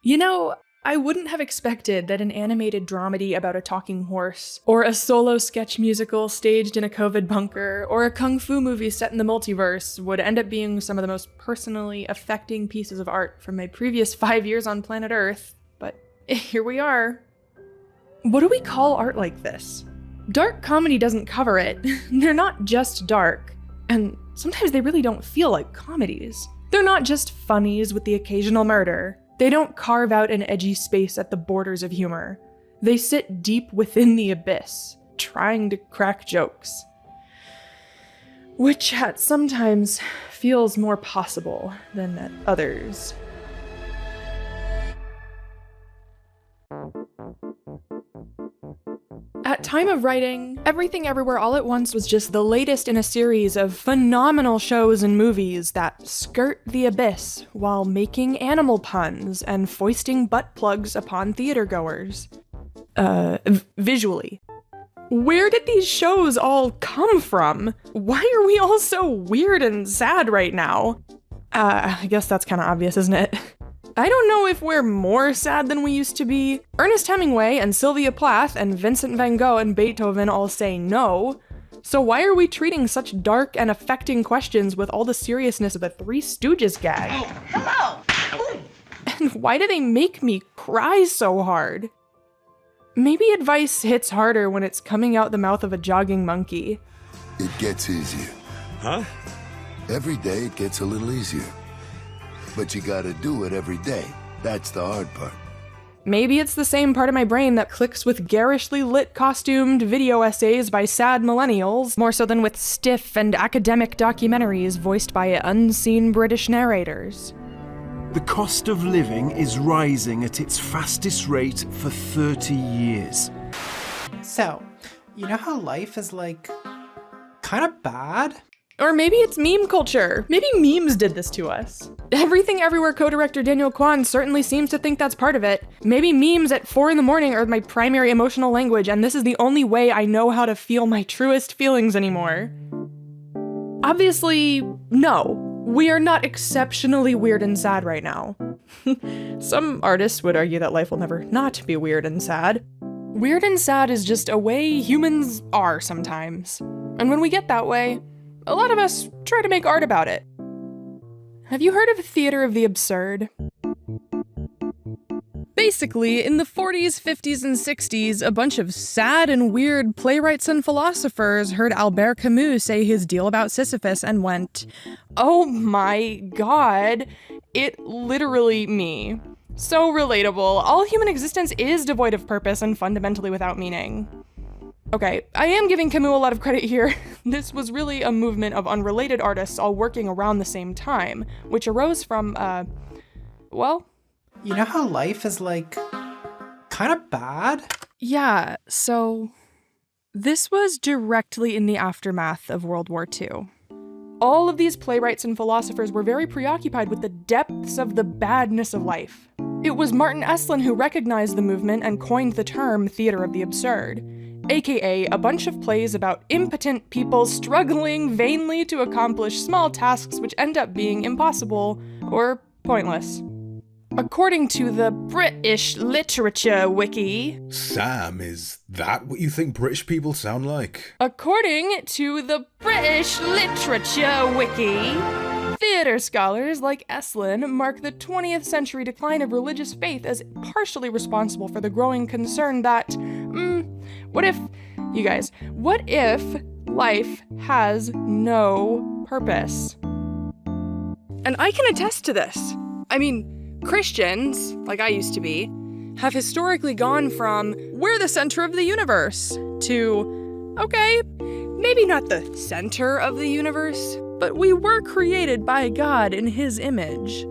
You know, I wouldn't have expected that an animated dramedy about a talking horse, or a solo sketch musical staged in a COVID bunker, or a kung fu movie set in the multiverse would end up being some of the most personally affecting pieces of art from my previous 5 years on planet Earth, but here we are. What do we call art like this? Dark comedy doesn't cover it. They're not just dark, and sometimes they really don't feel like comedies. They're not just funnies with the occasional murder. They don't carve out an edgy space at the borders of humor. They sit deep within the abyss, trying to crack jokes. Which at sometimes feels more possible than at others. At time of writing, Everything Everywhere All at Once was just the latest in a series of phenomenal shows and movies that skirt the abyss while making animal puns and foisting butt plugs upon theatergoers. Visually. Where did these shows all come from? Why are we all so weird and sad right now? I guess that's kind of obvious, isn't it? I don't know if we're more sad than we used to be. Ernest Hemingway and Sylvia Plath and Vincent van Gogh and Beethoven all say no. So why are we treating such dark and affecting questions with all the seriousness of the Three Stooges gag? Oh, hello! And why do they make me cry so hard? Maybe advice hits harder when it's coming out the mouth of a jogging monkey. It gets easier. Huh? Every day it gets a little easier. But you gotta do it every day. That's the hard part. Maybe it's the same part of my brain that clicks with garishly lit costumed video essays by sad millennials, more so than with stiff and academic documentaries voiced by unseen British narrators. The cost of living is rising at its fastest rate for 30 years. So, you know how life is like, kind of bad? Or maybe it's meme culture. Maybe memes did this to us. Everything Everywhere co-director Daniel Kwan certainly seems to think that's part of it. Maybe memes at 4 in the morning are my primary emotional language, and this is the only way I know how to feel my truest feelings anymore. Obviously, no. We are not exceptionally weird and sad right now. Some artists would argue that life will never not be weird and sad. Weird and sad is just a way humans are sometimes. And when we get that way, a lot of us try to make art about it. Have you heard of theater of the absurd? Basically, in the 40s, 50s, and 60s, a bunch of sad and weird playwrights and philosophers heard Albert Camus say his deal about Sisyphus and went, "Oh my god, it literally me. So relatable. All human existence is devoid of purpose and fundamentally without meaning." Okay, I am giving Camus a lot of credit here. This was really a movement of unrelated artists all working around the same time, which arose from, well... You know how life is like, kind of bad? Yeah, so... This was directly in the aftermath of World War II. All of these playwrights and philosophers were very preoccupied with the depths of the badness of life. It was Martin Esslin who recognized the movement and coined the term theater of the absurd. AKA a bunch of plays about impotent people struggling vainly to accomplish small tasks which end up being impossible or pointless. According to the British Literature Wiki... Sam, is that what you think British people sound like? According to the British Literature Wiki... Theater scholars like Esslin mark the 20th century decline of religious faith as partially responsible for the growing concern that, what if life has no purpose? And I can attest to this. I mean, Christians, like I used to be, have historically gone from, we're the center of the universe, to, okay, maybe not the center of the universe, but we were created by God in His image.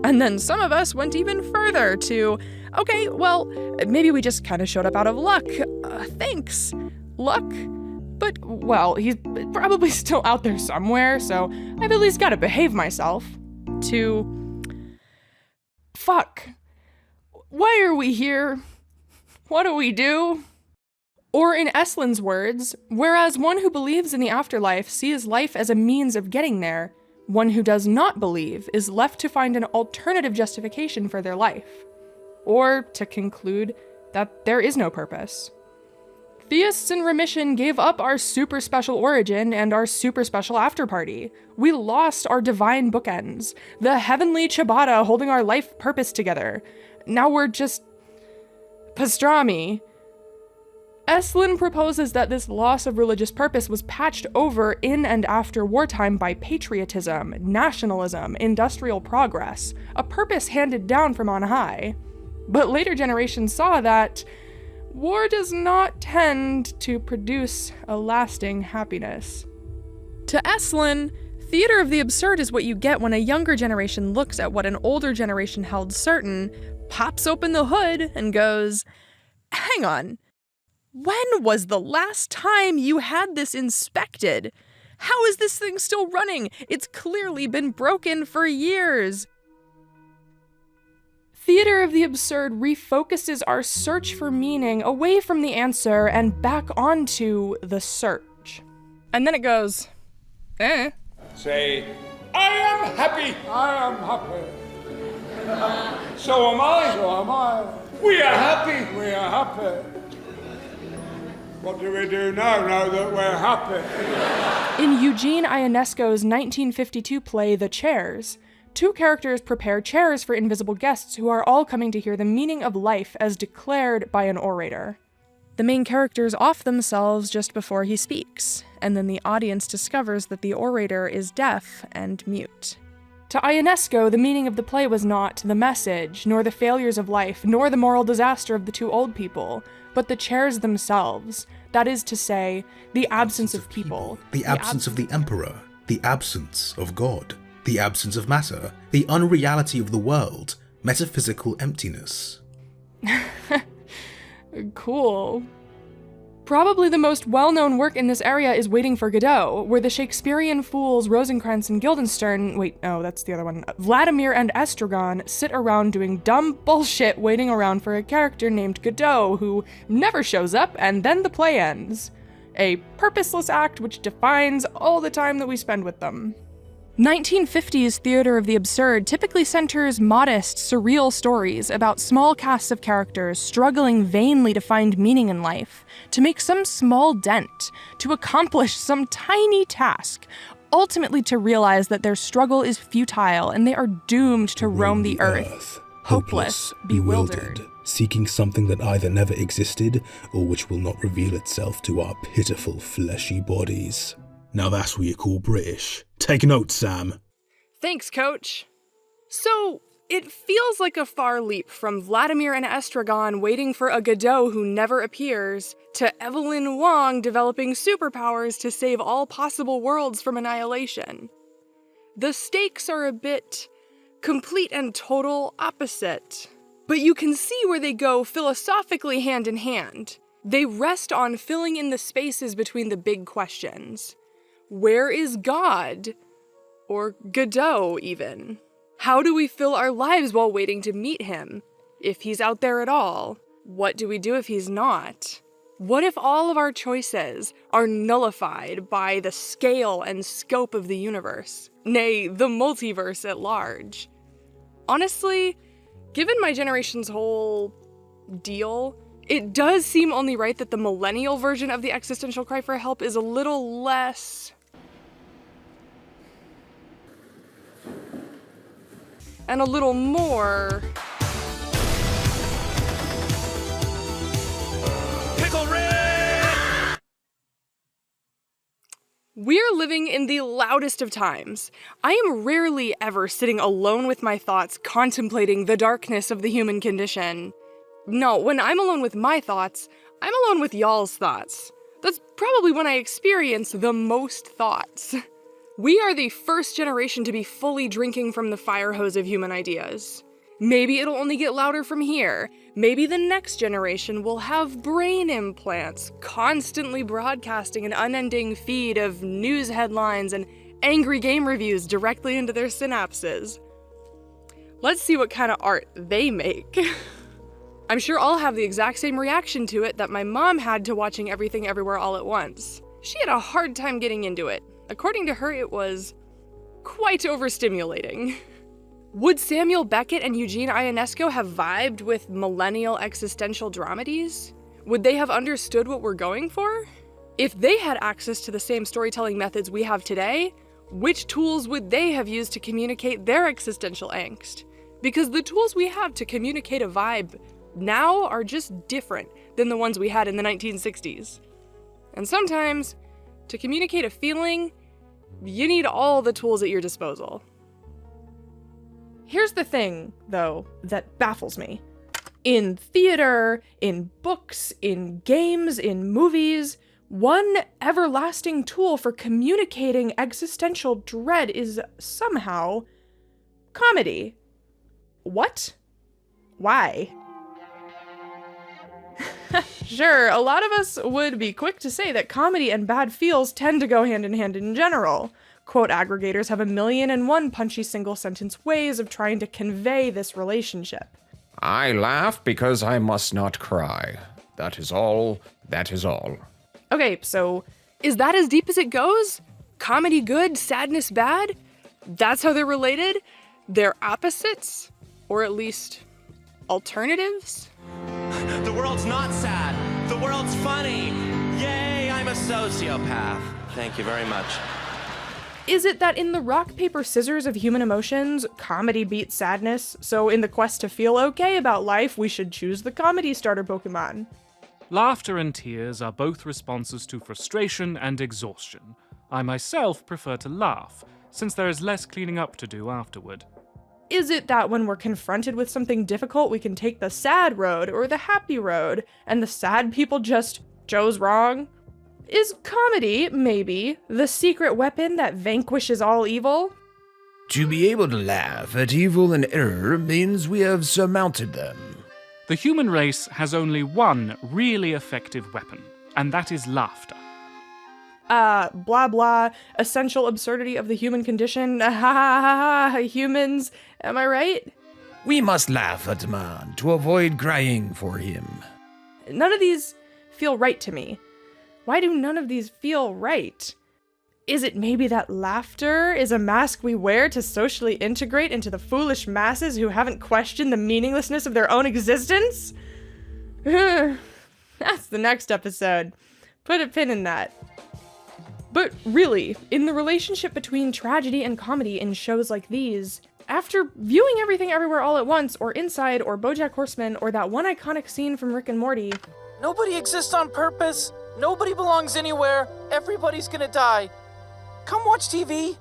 And then some of us went even further to, okay, well, maybe we just kind of showed up out of luck. Thanks. Luck? But, well, he's probably still out there somewhere, so I've at least got to behave myself. To... Fuck. Why are we here? What do we do? Or in Esslin's words, whereas one who believes in the afterlife sees life as a means of getting there, one who does not believe is left to find an alternative justification for their life. or to conclude that there is no purpose. Theists in remission gave up our super special origin and our super special afterparty. We lost our divine bookends, the heavenly ciabatta holding our life purpose together. Now we're just pastrami. Estlin proposes that this loss of religious purpose was patched over in and after wartime by patriotism, nationalism, industrial progress, a purpose handed down from on high. But later generations saw that war does not tend to produce a lasting happiness. To Estlin, theater of the absurd is what you get when a younger generation looks at what an older generation held certain, pops open the hood, and goes, "Hang on. When was the last time you had this inspected? How is this thing still running? It's clearly been broken for years." Theater of the absurd refocuses our search for meaning away from the answer and back onto the search. And then it goes, Say, I am happy. I am happy. So am I. So am I. We are happy. We are happy. What do we do now that we're happy? In Eugene Ionesco's 1952 play, The Chairs, two characters prepare chairs for invisible guests who are all coming to hear the meaning of life as declared by an orator. The main characters off themselves just before he speaks, and then the audience discovers that the orator is deaf and mute. To Ionesco, the meaning of the play was not the message, nor the failures of life, nor the moral disaster of the two old people, but the chairs themselves. That is to say, the absence of people. The absence of the emperor. The absence of God. The absence of matter. The unreality of the world. Metaphysical emptiness. Cool. Probably the most well-known work in this area is Waiting for Godot, where the Shakespearean fools Rosencrantz and Guildenstern, that's the other one, Vladimir and Estragon sit around doing dumb bullshit waiting around for a character named Godot who never shows up, and then the play ends. A purposeless act which defines all the time that we spend with them. 1950s theater of the absurd typically centers modest, surreal stories about small casts of characters struggling vainly to find meaning in life, to make some small dent, to accomplish some tiny task, ultimately to realize that their struggle is futile and they are doomed to roam the earth, hopeless, bewildered, seeking something that either never existed or which will not reveal itself to our pitiful fleshy bodies. Now that's what you call British. Take note, Sam. Thanks, Coach. So, it feels like a far leap from Vladimir and Estragon waiting for a Godot who never appears, to Evelyn Wong developing superpowers to save all possible worlds from annihilation. The stakes are a bit complete and total opposite. But you can see where they go philosophically hand in hand. They rest on filling in the spaces between the big questions. Where is God? Or Godot, even? How do we fill our lives while waiting to meet him? If he's out there at all, what do we do if he's not? What if all of our choices are nullified by the scale and scope of the universe? Nay, the multiverse at large. Honestly, given my generation's whole deal, it does seem only right that the millennial version of the existential cry for help is a little less... and a little more... Pickle Rick! We're living in the loudest of times. I am rarely ever sitting alone with my thoughts, contemplating the darkness of the human condition. No, when I'm alone with my thoughts, I'm alone with y'all's thoughts. That's probably when I experience the most thoughts. We are the first generation to be fully drinking from the fire hose of human ideas. Maybe it'll only get louder from here. Maybe the next generation will have brain implants, constantly broadcasting an unending feed of news headlines and angry game reviews directly into their synapses. Let's see what kind of art they make. I'm sure I'll have the exact same reaction to it that my mom had to watching Everything Everywhere All at Once. She had a hard time getting into it. According to her, it was quite overstimulating. Would Samuel Beckett and Eugene Ionesco have vibed with millennial existential dramedies? Would they have understood what we're going for? If they had access to the same storytelling methods we have today, which tools would they have used to communicate their existential angst? Because the tools we have to communicate a vibe now are just different than the ones we had in the 1960s. And sometimes, to communicate a feeling, you need all the tools at your disposal. Here's the thing, though, that baffles me. In theater, in books, in games, in movies, one everlasting tool for communicating existential dread is somehow comedy. What? Why? Sure, a lot of us would be quick to say that comedy and bad feels tend to go hand in hand in general. Quote aggregators have 1,000,001 punchy single-sentence ways of trying to convey this relationship. I laugh because I must not cry. That is all. That is all. Okay, so is that as deep as it goes? Comedy good, sadness bad? That's how they're related? They're opposites? Or at least alternatives? The world's not sad. The world's funny. Yay, I'm a sociopath. Thank you very much. Is it that in the rock, paper, scissors of human emotions, comedy beats sadness, so in the quest to feel okay about life, we should choose the comedy starter Pokemon? Laughter and tears are both responses to frustration and exhaustion. I myself prefer to laugh, since there is less cleaning up to do afterward. Is it that when we're confronted with something difficult, we can take the sad road or the happy road, and the sad people just chose wrong? Is comedy, maybe, the secret weapon that vanquishes all evil? To be able to laugh at evil and error means we have surmounted them. The human race has only one really effective weapon, and that is laughter. Blah blah, essential absurdity of the human condition, ha ha ha ha, humans, am I right? We must laugh at man to avoid crying for him. None of these feel right to me. Why do none of these feel right? Is it maybe that laughter is a mask we wear to socially integrate into the foolish masses who haven't questioned the meaninglessness of their own existence? That's the next episode. Put a pin in that. But really, in the relationship between tragedy and comedy in shows like these, after viewing Everything Everywhere All at Once, or Inside, or BoJack Horseman, or that one iconic scene from Rick and Morty, nobody exists on purpose. Nobody belongs anywhere. Everybody's gonna die. Come watch TV.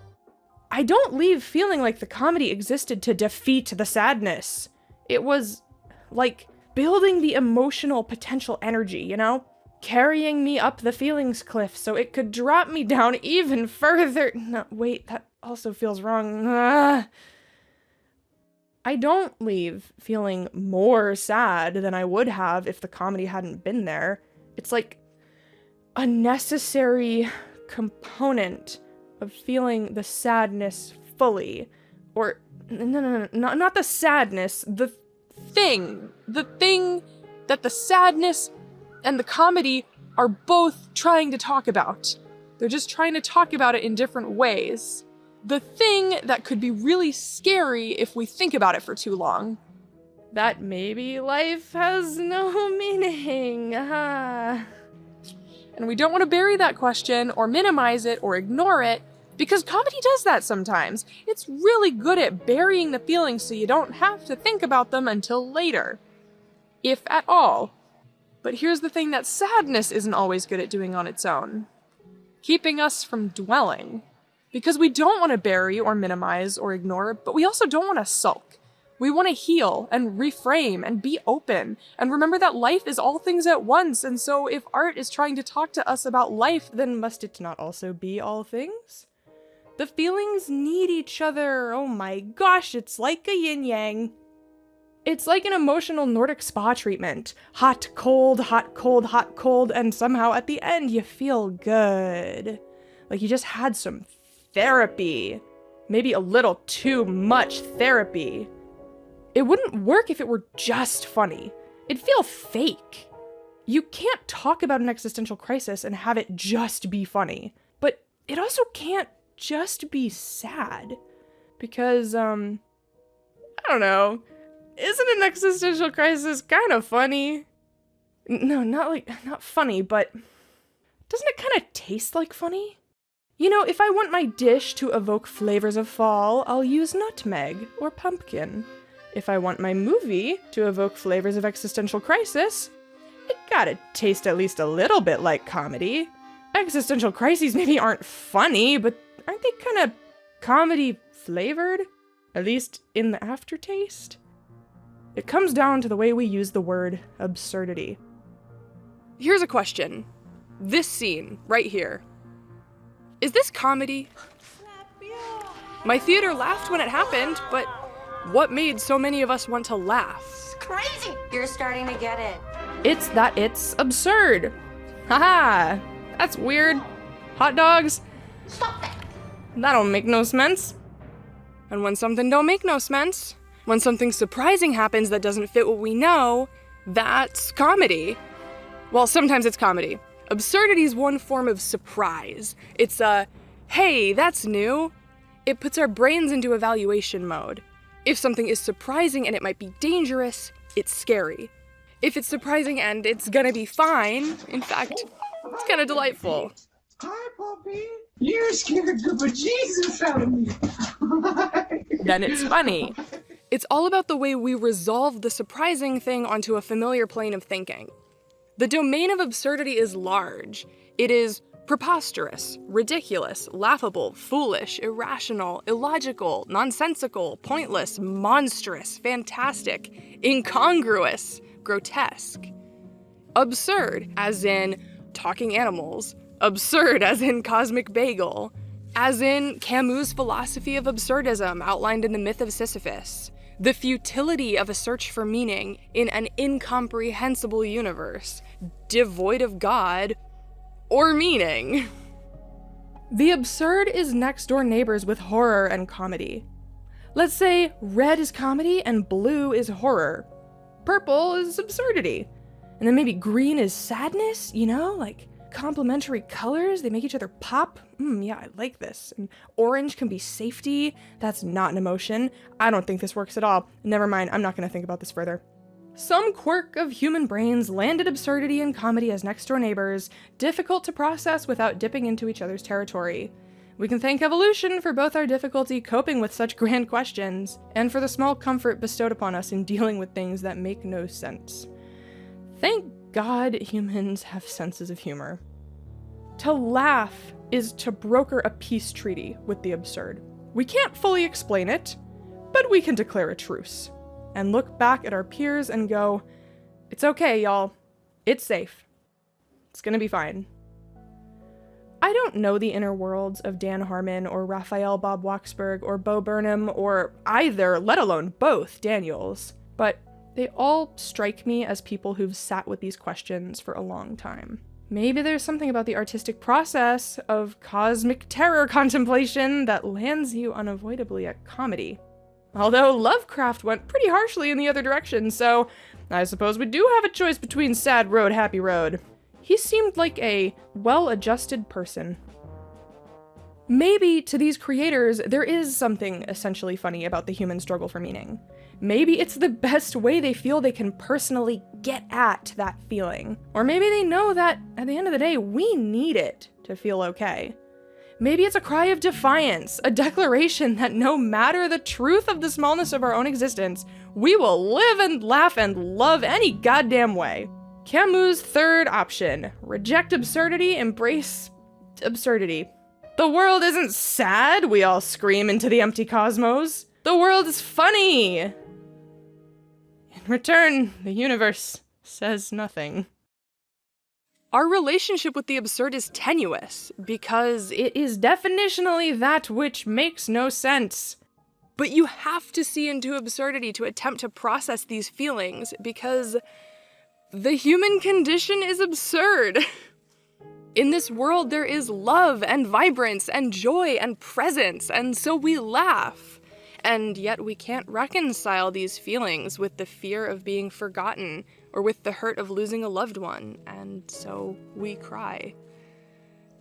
I don't leave feeling like the comedy existed to defeat the sadness. It was, like, building the emotional potential energy, you know? Carrying me up the feelings cliff so it could drop me down even further. No, wait, that also feels wrong. I don't leave feeling more sad than I would have if the comedy hadn't been there. It's like a necessary component of feeling the sadness fully. Or, no, not the sadness, the thing that the sadness and the comedy are both trying to talk about. They're just trying to talk about it in different ways. The thing that could be really scary if we think about it for too long. That maybe life has no meaning. And we don't want to bury that question or minimize it or ignore it, because comedy does that sometimes. It's really good at burying the feelings so you don't have to think about them until later. If at all. But here's the thing that sadness isn't always good at doing on its own. Keeping us from dwelling. Because we don't want to bury or minimize or ignore, but we also don't want to sulk. We want to heal and reframe and be open and remember that life is all things at once, and so if art is trying to talk to us about life, then must it not also be all things? The feelings need each other. Oh my gosh, it's like a yin-yang. It's like an emotional Nordic spa treatment. Hot, cold, hot, cold, hot, cold, and somehow at the end you feel good. Like you just had some therapy. Maybe a little too much therapy. It wouldn't work if it were just funny. It'd feel fake. You can't talk about an existential crisis and have it just be funny. But it also can't just be sad. Because, I don't know. Isn't an existential crisis kind of funny? No, not funny, but doesn't it kind of taste like funny? You know, if I want my dish to evoke flavors of fall, I'll use nutmeg or pumpkin. If I want my movie to evoke flavors of existential crisis, it gotta taste at least a little bit like comedy. Existential crises maybe aren't funny, but aren't they kind of comedy flavored? At least in the aftertaste? It comes down to the way we use the word absurdity. Here's a question. This scene, right here. Is this comedy? My theater laughed when it happened, but what made so many of us want to laugh? It's crazy. You're starting to get it. It's that it's absurd. Haha, that's weird. Hot dogs? Stop that. That don't make no sense. And when something don't make no sense, when something surprising happens that doesn't fit what we know, that's comedy. Well, sometimes it's comedy. Absurdity is one form of surprise. It's a, hey, that's new. It puts our brains into evaluation mode. If something is surprising and it might be dangerous, it's scary. If it's surprising and it's gonna be fine, in fact, it's kinda delightful. Hi, Poppy. You scared the bejesus out of me. Then it's funny. It's all about the way we resolve the surprising thing onto a familiar plane of thinking. The domain of absurdity is large. It is preposterous, ridiculous, laughable, foolish, irrational, illogical, nonsensical, pointless, monstrous, fantastic, incongruous, grotesque. Absurd, as in talking animals. Absurd, as in cosmic bagel. As in Camus' philosophy of absurdism outlined in the myth of Sisyphus. The futility of a search for meaning in an incomprehensible universe, devoid of God or meaning. The absurd is next-door neighbors with horror and comedy. Let's say red is comedy and blue is horror. Purple is absurdity. And then maybe green is sadness, you know, like complementary colors, they make each other pop. Yeah, I like this. And orange can be safety. That's not an emotion. I don't think this works at all. Never mind, I'm not going to think about this further. Some quirk of human brains landed absurdity and comedy as next-door neighbors, difficult to process without dipping into each other's territory. We can thank evolution for both our difficulty coping with such grand questions, and for the small comfort bestowed upon us in dealing with things that make no sense. Thank God humans have senses of humor. To laugh is to broker a peace treaty with the absurd. We can't fully explain it, but we can declare a truce, and look back at our peers and go, it's okay, y'all. It's safe. It's gonna be fine. I don't know the inner worlds of Dan Harmon or Raphael Bob-Waksberg or Bo Burnham or either, let alone both, Daniels, but they all strike me as people who've sat with these questions for a long time. Maybe there's something about the artistic process of cosmic terror contemplation that lands you unavoidably at comedy. Although Lovecraft went pretty harshly in the other direction, so I suppose we do have a choice between sad road, happy road. He seemed like a well-adjusted person. Maybe to these creators, there is something essentially funny about the human struggle for meaning. Maybe it's the best way they feel they can personally get at that feeling. Or maybe they know that, at the end of the day, we need it to feel okay. Maybe it's a cry of defiance, a declaration that no matter the truth of the smallness of our own existence, we will live and laugh and love any goddamn way. Camus' third option, reject absurdity, embrace absurdity. The world isn't sad, we all scream into the empty cosmos. The world is funny. In return, the universe says nothing. Our relationship with the absurd is tenuous, because it is definitionally that which makes no sense. But you have to see into absurdity to attempt to process these feelings, because the human condition is absurd. In this world, there is love and vibrance and joy and presence, and so we laugh. And yet we can't reconcile these feelings with the fear of being forgotten or with the hurt of losing a loved one, and so we cry.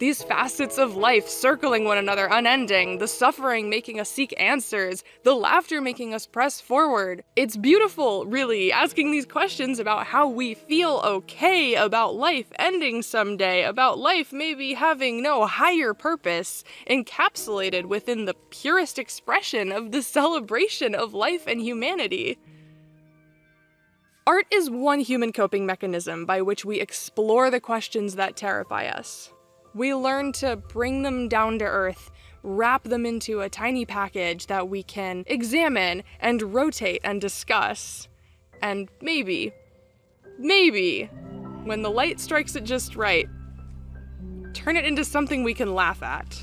These facets of life circling one another unending, the suffering making us seek answers, the laughter making us press forward. It's beautiful, really, asking these questions about how we feel okay about life ending someday, about life maybe having no higher purpose, encapsulated within the purest expression of the celebration of life and humanity. Art is one human coping mechanism by which we explore the questions that terrify us. We learn to bring them down to earth, wrap them into a tiny package that we can examine and rotate and discuss. And maybe, when the light strikes it just right, turn it into something we can laugh at.